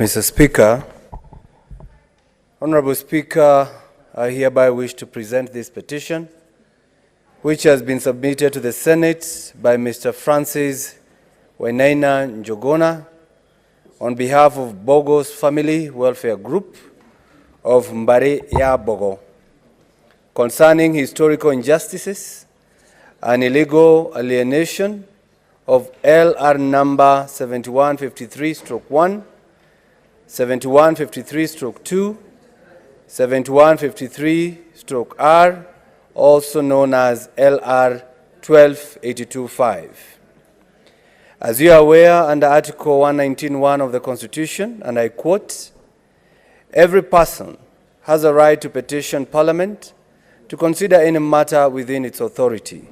Mr. Speaker. Honorable Speaker, I hereby wish to present this petition, which has been submitted to the Senate by Mr. Francis Wainaina Njogona on behalf of Bogo's Family Welfare Group of Mbare ya Bogo, concerning historical injustices and illegal alienation of LR number 7153/1, 7153/2, 7153/R, also known as LR 1282/5. As you are aware, under Article 119(1) of the Constitution, and I quote, "Every person has a right to petition Parliament to consider any matter within its authority,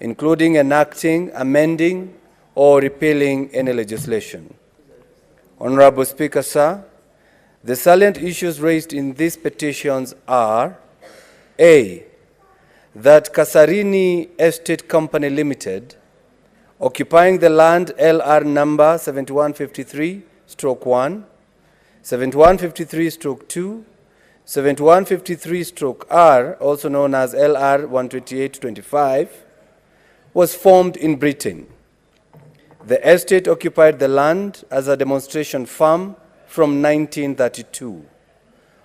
including enacting, amending, or repealing any legislation." Honorable Speaker, sir, the salient issues raised in these petitions are: A, that Kasarini Estate Company Limited, occupying the land LR number 7153/1, 7153/2, 7153/R, also known as LR 128/25, was formed in Britain. The estate occupied the land as a demonstration farm from 1932,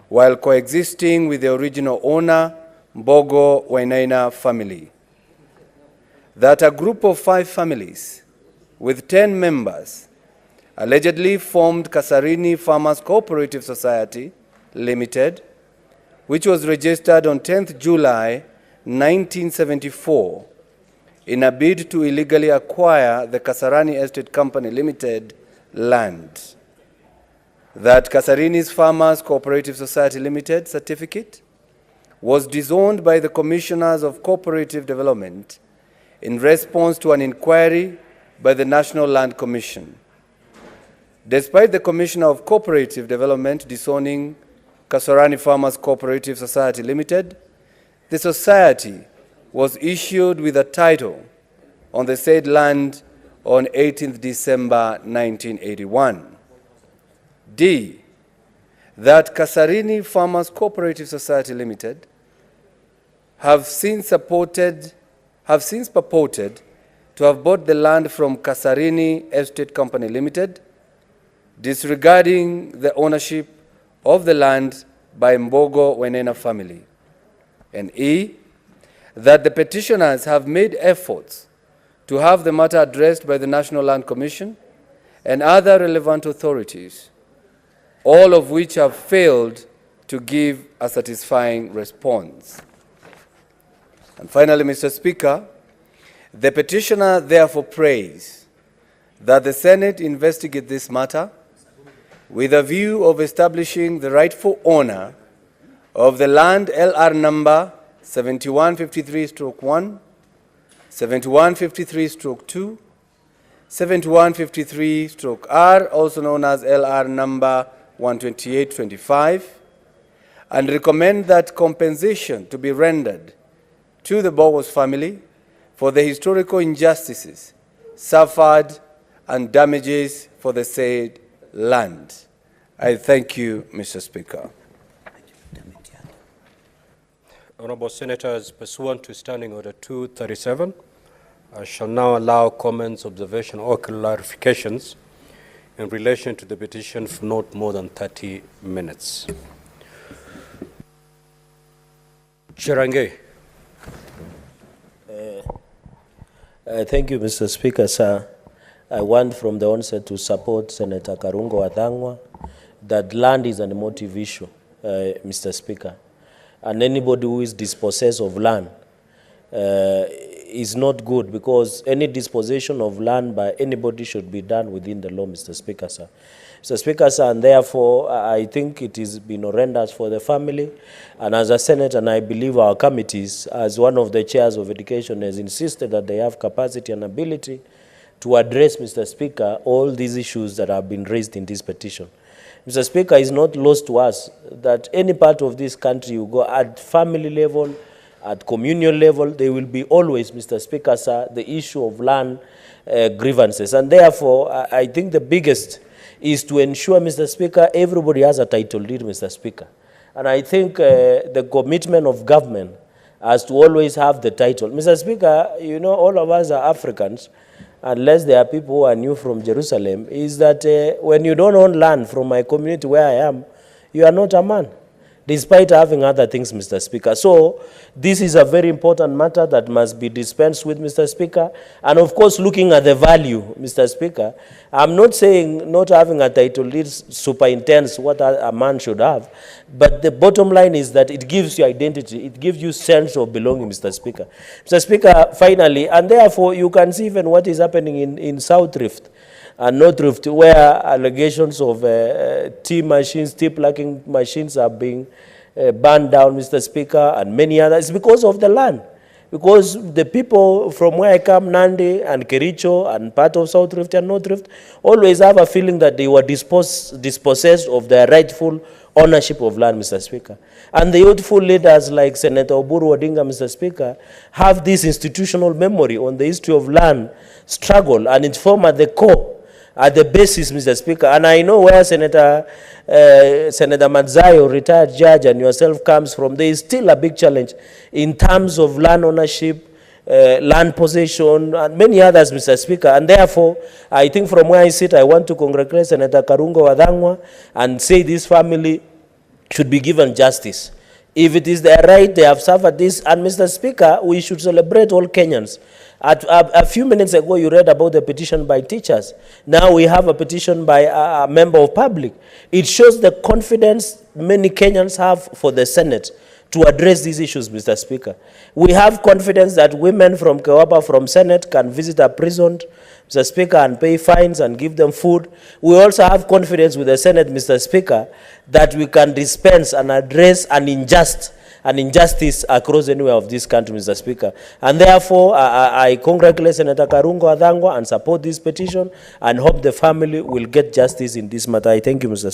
while coexisting with the original owner, Mbogo Wainaina family. That a group of 5 families with 10 members allegedly formed Kasarini Farmers Cooperative Society Limited, which was registered on 10th July 1974 in a bid to illegally acquire the Kasarani Estate Company Limited land. That Kasarini's Farmers Cooperative Society Limited certificate was disowned by the Commissioners of Cooperative Development in response to an inquiry by the National Land Commission. Despite the Commissioner of Cooperative Development disowning Kasarani Farmers Cooperative Society Limited, the society was issued with a title on the said land on 18th December 1981. D, that Kasarini Farmers Cooperative Society Limited have since purported to have bought the land from Kasarini Estate Company Limited, disregarding the ownership of the land by Mbogo Wainaina family. And E, that the petitioners have made efforts to have the matter addressed by the National Land Commission and other relevant authorities, all of which have failed to give a satisfying response. And finally, Mr. Speaker, the petitioner therefore prays that the Senate investigate this matter with a view of establishing the rightful owner of the land LR number 7153/1, 7153/2, 7153/R, also known as LR number 128/25, and recommend that compensation to be rendered to the Bogos family for the historical injustices suffered and damages for the said land. I thank you, Mr. Speaker. Honorable Senators, pursuant to Standing Order 237, I shall now allow comments, observation, or clarifications in relation to the petition for not more than 30 minutes. Cheruiyot. Thank you, Mr. Speaker, sir. I want from the onset to support Senator Karungo Wathang'wa that land is an emotive issue, Mr. Speaker. And anybody who is dispossessed of land is not good, because any dispossession of land by anybody should be done within the law, Mr. Speaker, sir. Mr. Speaker, sir, and therefore I think it has been horrendous for the family. And as a Senator, and I believe our committees, as one of the chairs of education, has insisted that they have capacity and ability to address, Mr. Speaker, all these issues that have been raised in this petition. Mr. Speaker, it's not lost to us that any part of this country you go at family level, at communal level, there will be always, Mr. Speaker, sir, the issue of land grievances. And therefore, I think the biggest is to ensure, Mr. Speaker, everybody has a title deed, Mr. Speaker. And I think the commitment of government has to always have the title. Mr. Speaker, you know, all of us are Africans, unless there are people who are new from Jerusalem, is that when you don't own land from my community where I am, you are not a man, despite having other things, Mr. Speaker. So this is a very important matter that must be dispensed with, Mr. Speaker. And of course, looking at the value, Mr. Speaker, I'm not saying not having a title deed superintends what a man should have, but the bottom line is that it gives you identity, it gives you sense of belonging, Mr. Speaker. Mr. Speaker, finally, and therefore you can see even what is happening in South Rift and North Rift, where allegations of tea machines, tea plucking machines are being burned down, Mr. Speaker, and many others, because of the land. Because the people from where I come, Nandi and Kericho and part of South Rift and North Rift, always have a feeling that they were dispossessed of their rightful ownership of land, Mr. Speaker. And the youthful leaders like Senator Oburu, Odinga, Mr. Speaker, have this institutional memory on the history of land struggle, and it forms at the core, at the basis, Mr. Speaker. And I know where Senator Mzee, retired judge, and yourself comes from, there is still a big challenge in terms of land ownership, land possession, and many others, Mr. Speaker. And therefore, I think from where I sit, I want to congratulate Senator Karungo Wadhangwa and say this family should be given justice. If it is their right, they have suffered this. And Mr. Speaker, we should celebrate all Kenyans. A few minutes ago, you read about the petition by teachers. Now we have a petition by a member of public. It shows the confidence many Kenyans have for the Senate to address these issues, Mr. Speaker. We have confidence that women from Kewapa, from Senate, can visit a prison, Mr. Speaker, and pay fines and give them food. We also have confidence with the Senate, Mr. Speaker, that we can dispense and address an injustice across anywhere of this country, Mr. Speaker. And therefore, I congratulate Senator Karungo Wadhangwa and support this petition and hope the family will get justice in this matter. I thank you, Mr. Speaker.